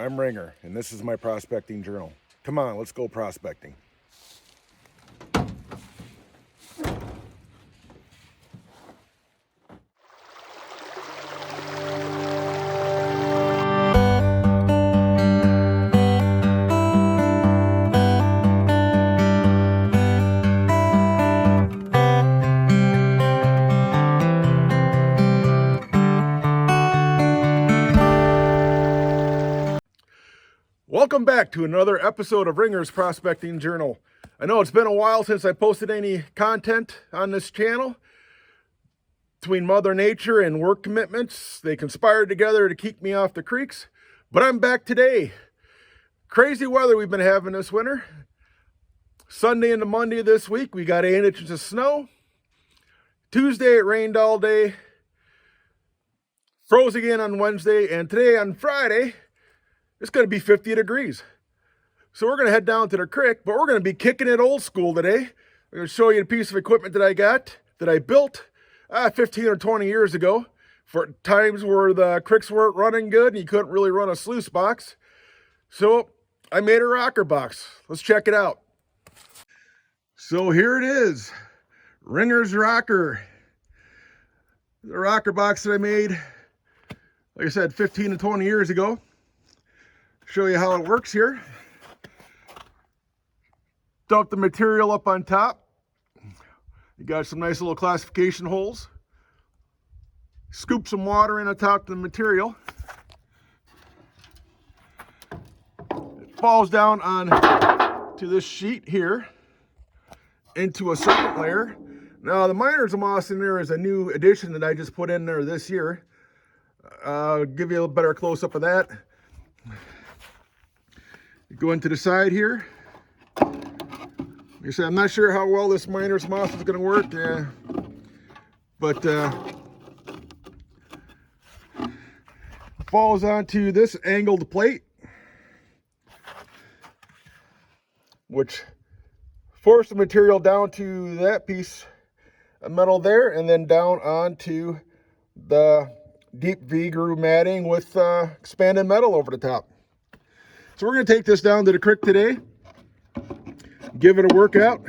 I'm Ringer, and this is my prospecting journal. Come on, let's go prospecting. Welcome back to another episode of Ringer's Prospecting Journal. I know it's been a while since I posted any content on this channel. Between Mother Nature and work commitments, they conspired together to keep me off the creeks, but I'm back today. Crazy weather we've been having this winter. Sunday into Monday this week, we got 8 inches of snow. Tuesday, it rained all day. Froze again on Wednesday, and today on Friday, it's going to be 50 degrees. So we're going to head down to the creek, but we're going to be kicking it old school today. I'm going to show you a piece of equipment that I built 15 or 20 years ago for times where the creeks weren't running good and you couldn't really run a sluice box. So I made a rocker box. Let's check it out. So here it is, Ringer's rocker. The rocker box that I made, like I said, 15 to 20 years ago. Show you how it works here. Dump the material up on top. You got some nice little classification holes. Scoop some water in on top of the material. It falls down on to this sheet here into a second layer. Now the miner's moss in there is a new addition that I just put in there this year. I'll give you a better close-up of that. Go into the side here. Like I said, I'm not sure how well this miner's moss is going to work, but falls onto this angled plate, which forces the material down to that piece of metal there, and then down onto the deep V-groove matting with expanded metal over the top. So we're going to take this down to the creek today, give it a workout,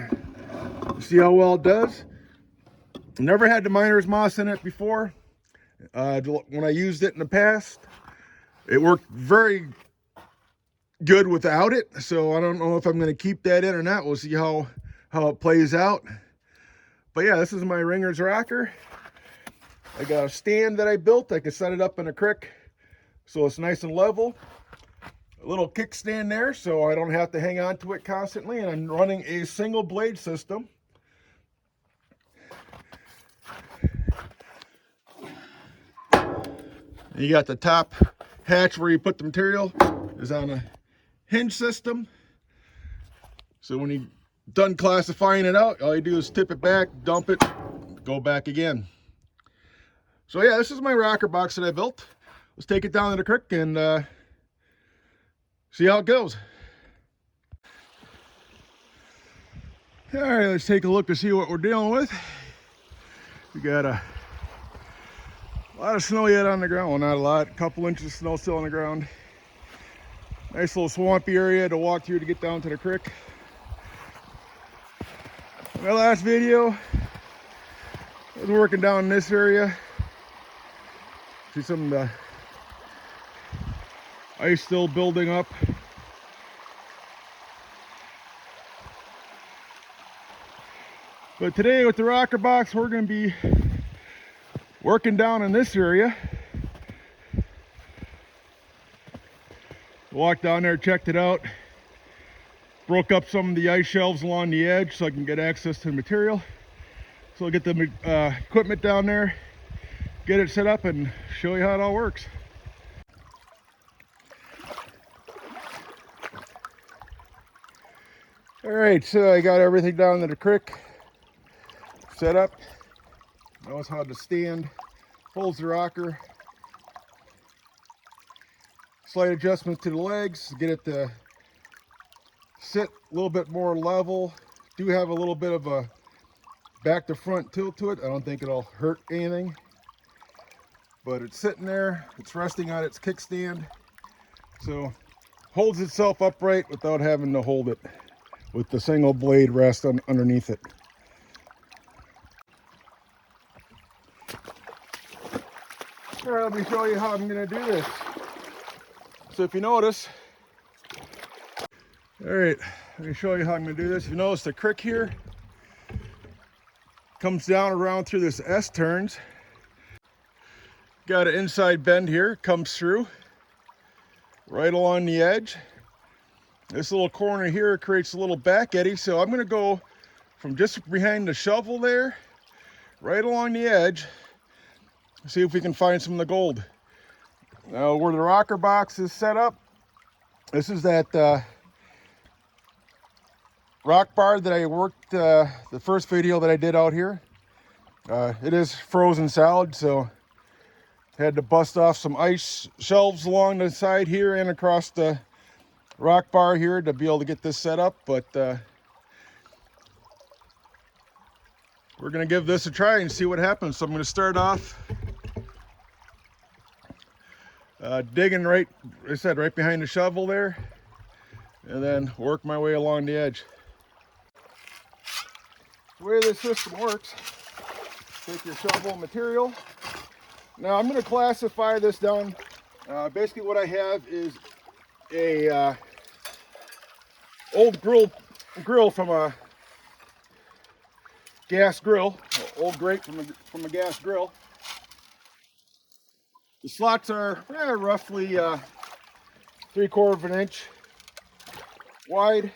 see how well it does. Never had the miner's moss in it before. When I used it in the past, it worked very good without it. So I don't know if I'm going to keep that in or not. We'll see how it plays out. But yeah, this is my Ringer's rocker. I got a stand that I built. I can set it up in a creek so it's nice and level. A little kickstand there so I don't have to hang on to it constantly, and I'm running a single blade system. You got the top hatch where you put the material is on a hinge system. So when you're done classifying it out, all you do is tip it back, dump it, go back again. So yeah, this is my rocker box that I built. Let's take it down to the creek and see how it goes. All right, let's take a look to see what we're dealing with. We got a lot of snow yet on the ground. Well, not a lot, a couple inches of snow still on the ground. Nice little swampy area to walk through to get down to the creek. In my last video, I was working down in this area. See some of the ice still building up. But today with the rocker box, we're going to be working down in this area. Walked down there, checked it out. Broke up some of the ice shelves along the edge so I can get access to the material. So I'll get the equipment down there, get it set up, and show you how it all works. All right, so I got everything down to the creek set up. Knows how to stand, holds the rocker. Slight adjustments to the legs, get it to sit a little bit more level. Do have a little bit of a back to front tilt to it. I don't think it'll hurt anything, but it's sitting there. It's resting on its kickstand. So holds itself upright without having to hold it with the single blade rest underneath it. All right, let me show you how I'm going to do this. So if you notice, all right, let me show you how I'm going to do this. If you notice, the crick here comes down around through this S-turns. Got an inside bend here, comes through right along the edge. This little corner here creates a little back eddy, so I'm going to go from just behind the shovel there, right along the edge, see if we can find some of the gold. Now, where the rocker box is set up, this is that rock bar that I worked the first video that I did out here. It is frozen solid, so had to bust off some ice shelves along the side here and across the rock bar here to be able to get this set up, but we're going to give this a try and see what happens. So I'm going to start off digging right, I said, right behind the shovel there, and then work my way along the edge. The way this system works, take your shovel material. Now I'm going to classify this down. Basically what I have is a old grill from a gas grill, old grate from a gas grill. The slots are roughly 3/4 of an inch wide.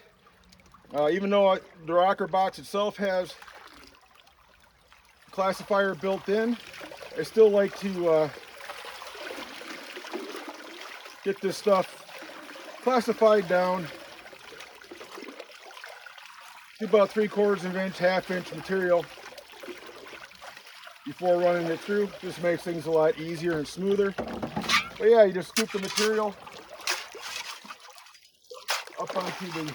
Even though the rocker box itself has a classifier built in, I still like to get this stuff classified down to about 3/4 of an inch, 1/2 inch material before running it through. Just makes things a lot easier and smoother. But yeah, you just scoop the material up onto the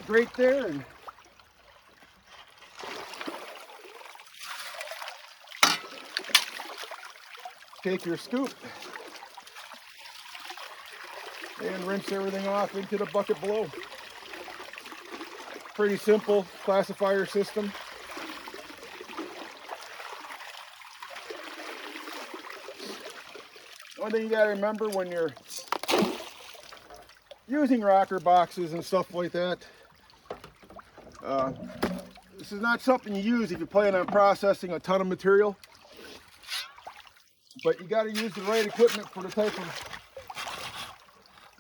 grate there and take your scoop and rinse everything off into the bucket below. Pretty simple classifier system. One thing you gotta remember when you're using rocker boxes and stuff like that, this is not something you use if you plan on processing a ton of material, but you got to use the right equipment for the type of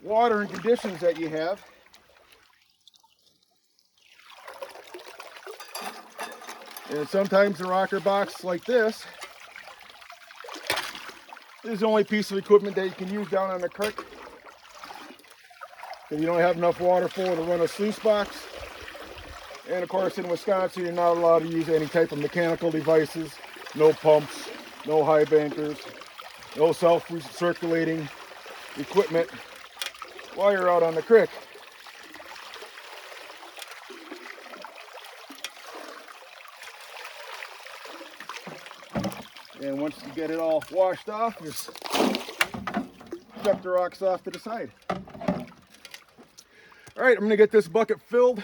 water and conditions that you have. And sometimes a rocker box like this is the only piece of equipment that you can use down on the creek. If you don't have enough water flow to run a sluice box. And of course in Wisconsin you're not allowed to use any type of mechanical devices, no pumps, no high bankers, no self-circulating equipment while you're out on the creek. And once you get it all washed off, just chuck the rocks off to the side. All right, I'm gonna get this bucket filled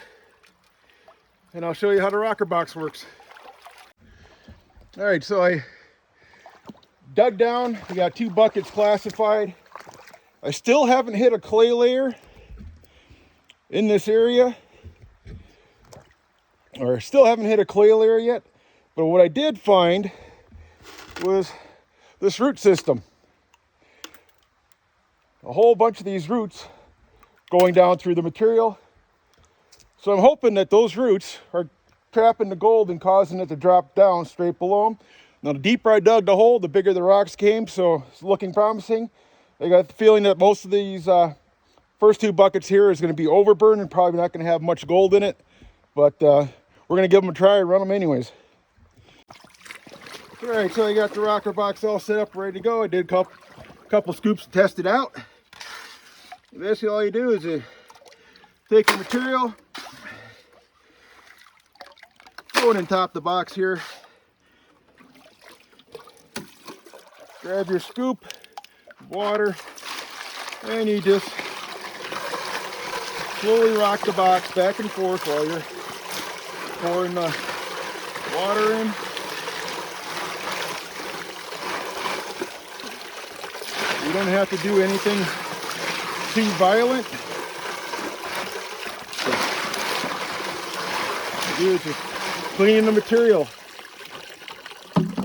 and I'll show you how the rocker box works. All right, so I dug down, we got 2 buckets classified. I still haven't hit a clay layer in this area, or still haven't hit a clay layer yet, but what I did find was this root system. A whole bunch of these roots going down through the material. So I'm hoping that those roots are trapping the gold and causing it to drop down straight below them. Now the deeper I dug the hole, the bigger the rocks came, so it's looking promising. I got the feeling that most of these first 2 buckets here is going to be overburdened and probably not going to have much gold in it, but we're going to give them a try and run them anyways. All right, so I got the rocker box all set up, ready to go. I did a couple scoops to test it out. And basically all you do is you take your material, throw it in top of the box here, grab your scoop, water, And you just slowly rock the box back and forth while you're pouring the water in. You don't have to do anything too violent. What you do is just clean the material.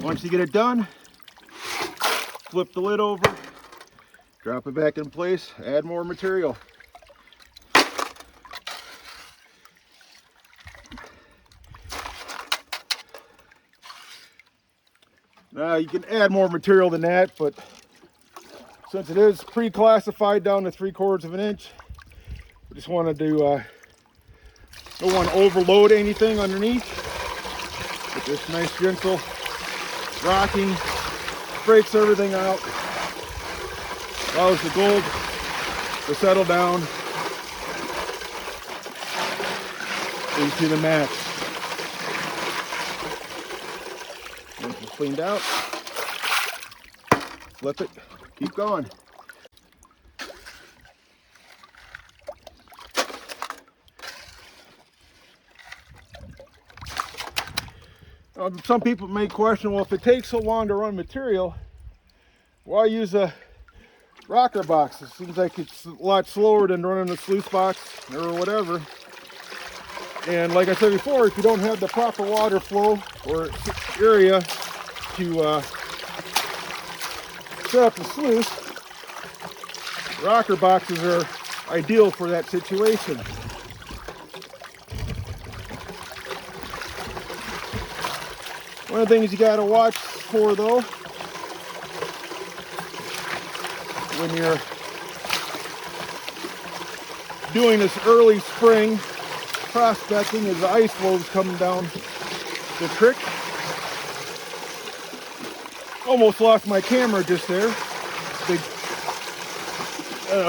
Once you get it done, flip the lid over, drop it back in place, add more material. Now you can add more material than that, but since it is pre-classified down to 3/4 of an inch, I just wanted to don't want to overload anything underneath. But this nice gentle rocking breaks everything out, allows the gold to settle down into the mat. Once it's cleaned out, flip it, keep going. Some people may question, well, if it takes so long to run material, why use a rocker box? It seems like it's a lot slower than running a sluice box or whatever. And like I said before, if you don't have the proper water flow or area to set up the sluice, rocker boxes are ideal for that situation. One of the things you got to watch for, though, when you're doing this early spring prospecting, is the ice flows coming down the creek. Almost lost my camera just there. Big,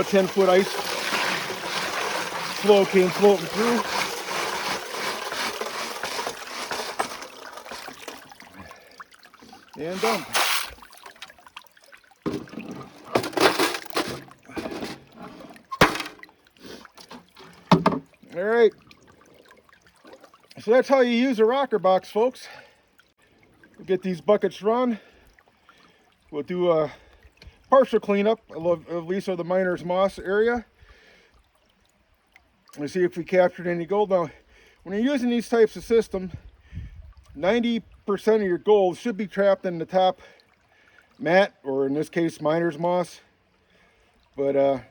10-foot ice flow came floating through. And dump. All right. So that's how you use a rocker box, folks. We'll get these buckets run. We'll do a partial cleanup, at least of the miner's moss area. Let's see if we captured any gold. Now, when you're using these types of systems, 90% of your gold should be trapped in the top mat, or in this case, miner's moss. But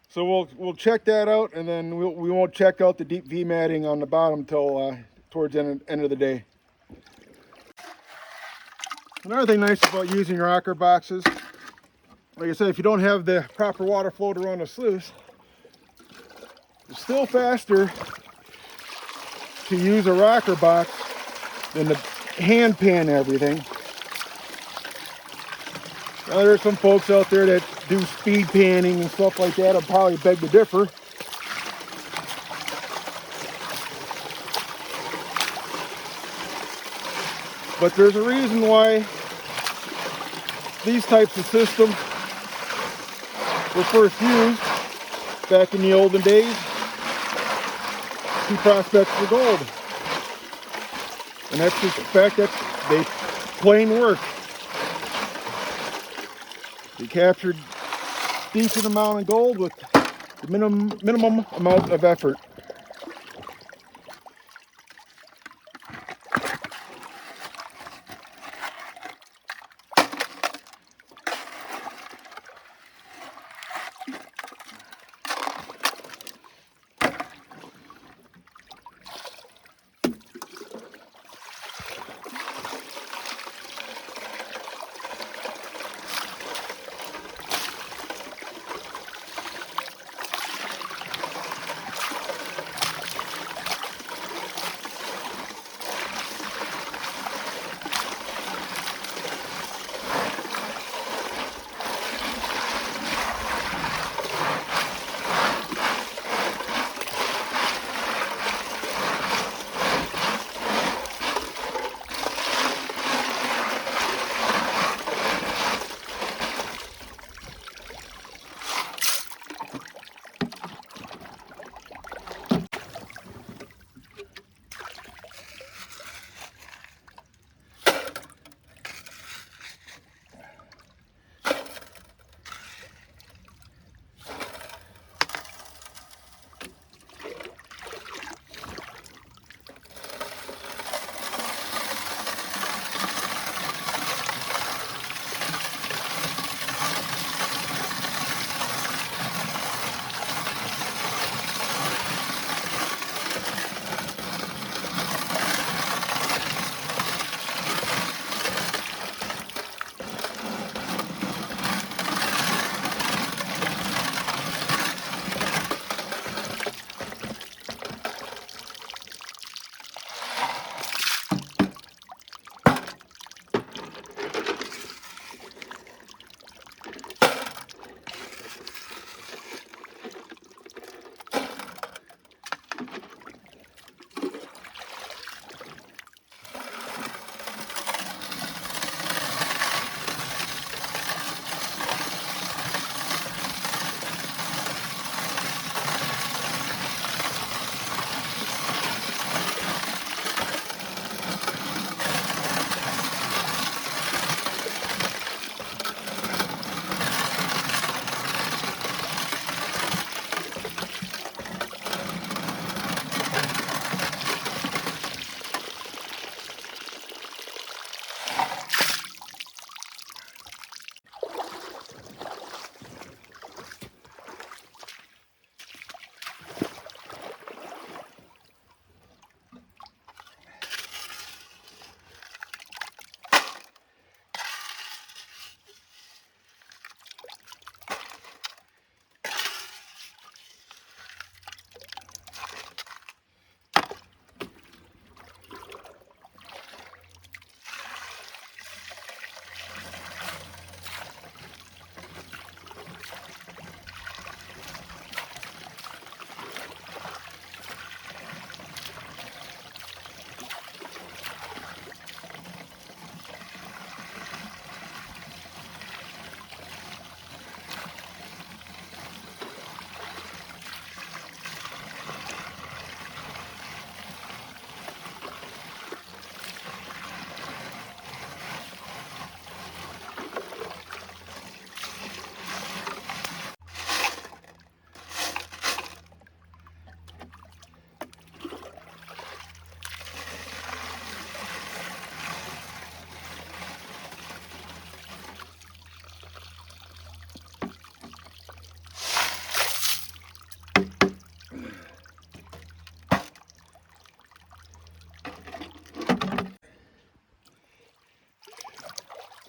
so we'll check that out, and then we won't check out the deep V matting on the bottom till towards the end of the day. Another thing nice about using rocker boxes, like I said, if you don't have the proper water flow to run a sluice, it's still faster to use a rocker box than to hand pan everything. Now, there's some folks out there that do speed panning and stuff like that. I'll probably beg to differ. But there's a reason why these types of systems were first used back in the olden days to prospect for gold. And that's just the fact that they plain work. They captured a decent amount of gold with the minimum amount of effort.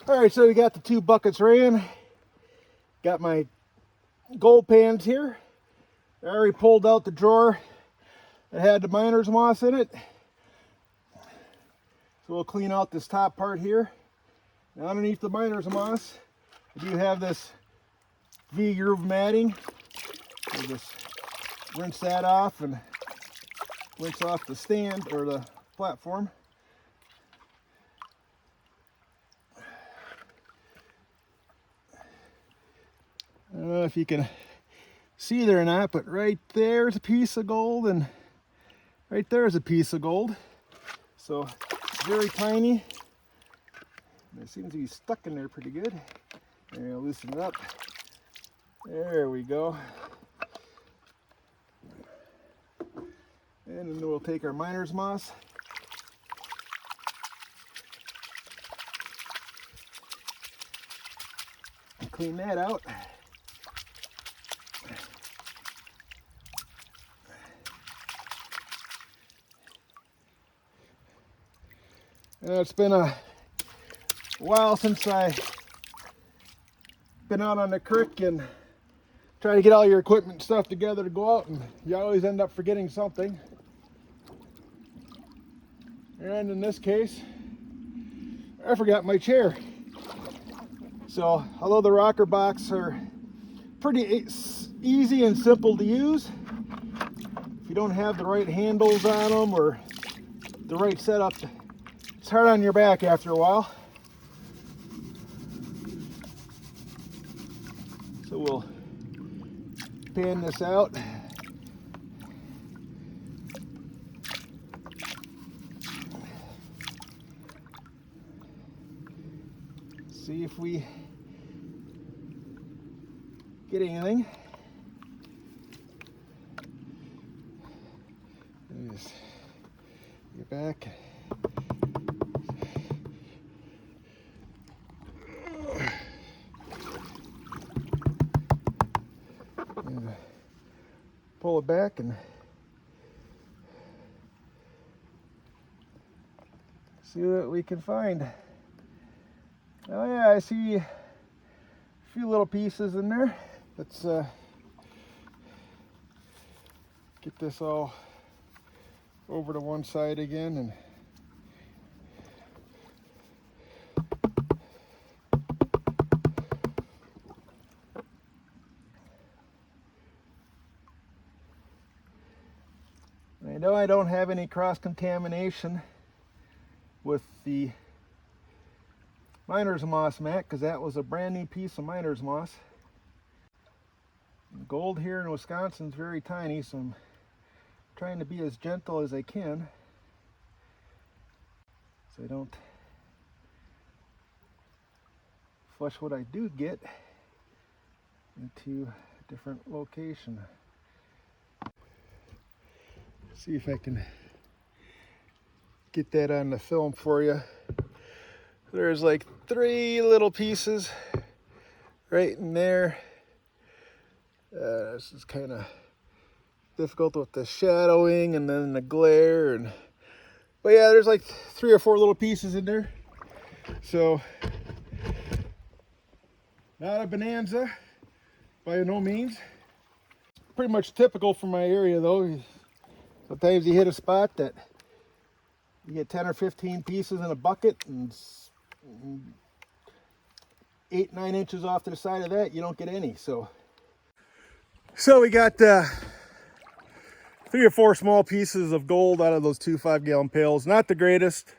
All right, so we got the 2 buckets ran. Got my gold pans here. I already pulled out the drawer that had the miner's moss in it. So we'll clean out this top part here. Now underneath the miner's moss, I do have this V-groove matting. We'll just rinse that off and rinse off the stand or the platform. I don't know if you can see there or not, but right there's a piece of gold and right there is a piece of gold. So very tiny. It seems to be stuck in there pretty good. And I'll loosen it up. There we go. And then we'll take our miner's moss. And clean that out. It's been a while since I've been out on the creek and try to get all your equipment and stuff together to go out, and you always end up forgetting something. And in this case, I forgot my chair. So although the rocker box are pretty easy and simple to use, if you don't have the right handles on them or the right setup, it's hard on your back after a while. So we'll pan this out. See if we get anything. Just get back. Pull it back and see what we can find. Oh yeah, I see a few little pieces in there. Let's get this all over to one side again and know I don't have any cross-contamination with the miner's moss mat, because that was a brand new piece of miner's moss. Gold here in Wisconsin is very tiny, so I'm trying to be as gentle as I can so I don't flush what I do get into a different location. See if I can get that on the film for you. There's like 3 little pieces right in there. This is kind of difficult with the shadowing and then the glare, but yeah, there's like 3 or 4 little pieces in there. So not a bonanza by no means. Pretty much typical for my area though. Sometimes you hit a spot that you get 10 or 15 pieces in a bucket, and 8-9 inches off to the side of that, you don't get any. So we got 3 or 4 small pieces of gold out of those 2 5-gallon pails. Not the greatest,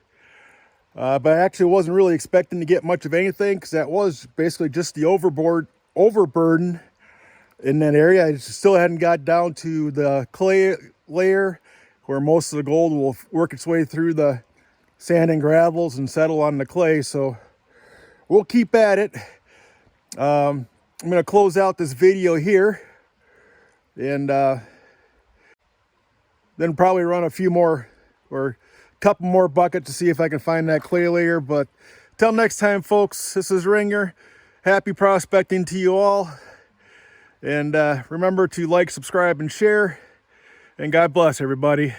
but I actually wasn't really expecting to get much of anything, because that was basically just the overburden in that area. I still hadn't got down to the clay layer where most of the gold will work its way through the sand and gravels and settle on the clay. So we'll keep at it. I'm going to close out this video here, and then probably run a few more or a couple more buckets to see if I can find that clay layer. But till next time, folks, this is Ringer. Happy prospecting to you all. And remember to like, subscribe, and share. And God bless everybody.